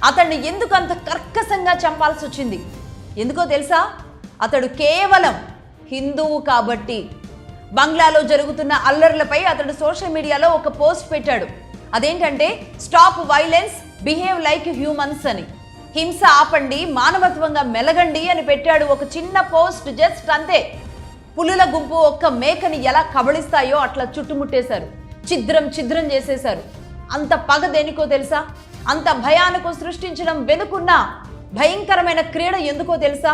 అతన్ని ఎందుకు అంత కర్కశంగా చంపాల్సి వచ్చింది? ఎందుకో తెలుసా? అతడు కేవలం హిందువు కాబట్టి. బంగ్లాలో జరుగుతున్న అల్లర్లపై అతడు సోషల్ మీడియాలో ఒక పోస్ట్ పెట్టాడు. అదేంటంటే stop violence, behave like humans అని. హింస ఆపండి, మానవత్వంగా మెలగండి అని పెట్టాడు. ఒక చిన్న పోస్ట్, జస్ట్ అంతే. పులుల గుంపు ఒక్క మేకని ఎలా కబళిస్తాయో అట్లా చుట్టుముట్టేశారు, ఛిద్రం చేసేశారు. అంత పగ దేనికో తెలుసా? అంత భయానకం సృష్టించడం వెనుకున్న భయంకరమైన క్రీడ ఎందుకో తెలుసా?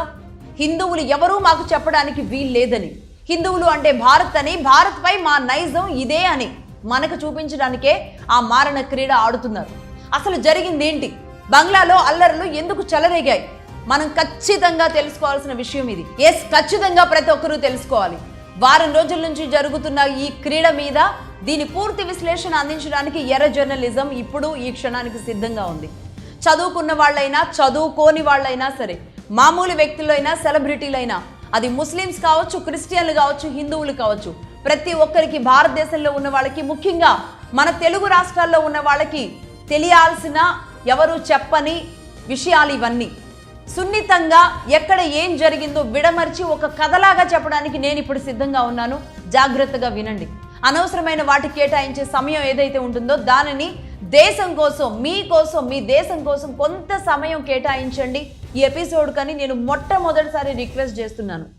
హిందువులు ఎవరూ మాకు చెప్పడానికి వీల్లేదని, హిందువులు అంటే భారత్ అని, భారత్ పై మా నైజం ఇదే అని మనకు చూపించడానికే ఆ మారణ క్రీడ ఆడుతున్నారు. అసలు జరిగిందేంటి? బంగ్లాలో అల్లర్లు ఎందుకు చెలరేగాయి? మనం ఖచ్చితంగా తెలుసుకోవాల్సిన విషయం ఇది. ఖచ్చితంగా ప్రతి ఒక్కరూ తెలుసుకోవాలి. వారం రోజుల నుంచి జరుగుతున్న ఈ క్రీడ మీద దీని పూర్తి విశ్లేషణ అందించడానికి ఎర్ర జర్నలిజం ఇప్పుడు ఈ క్షణానికి సిద్ధంగా ఉంది. చదువుకున్న వాళ్ళైనా, చదువుకోని వాళ్ళైనా సరే, మామూలు వ్యక్తులైనా, సెలబ్రిటీలైనా, అది ముస్లిమ్స్ కావచ్చు, క్రిస్టియన్లు కావచ్చు, హిందువులు కావచ్చు, ప్రతి ఒక్కరికి, భారతదేశంలో ఉన్న వాళ్ళకి, ముఖ్యంగా మన తెలుగు రాష్ట్రాల్లో ఉన్న వాళ్ళకి తెలియాల్సిన, ఎవరు చెప్పని విషయాలు ఇవన్నీ. సున్నితంగా ఎక్కడ ఏం జరిగిందో విడమర్చి ఒక కథలాగా చెప్పడానికి నేను ఇప్పుడు సిద్ధంగా ఉన్నాను. జాగ్రత్తగా వినండి. అనవసరమైన వాటికి కేటాయించే సమయం ఏదైతే ఉంటుందో దానిని దేశం కోసం, మీకోసం, మీ దేశం కోసం కొంత సమయం కేటాయించండి. ఈ ఎపిసోడ్ కని నేను మొట్టమొదటిసారి రిక్వెస్ట్ చేస్తున్నాను.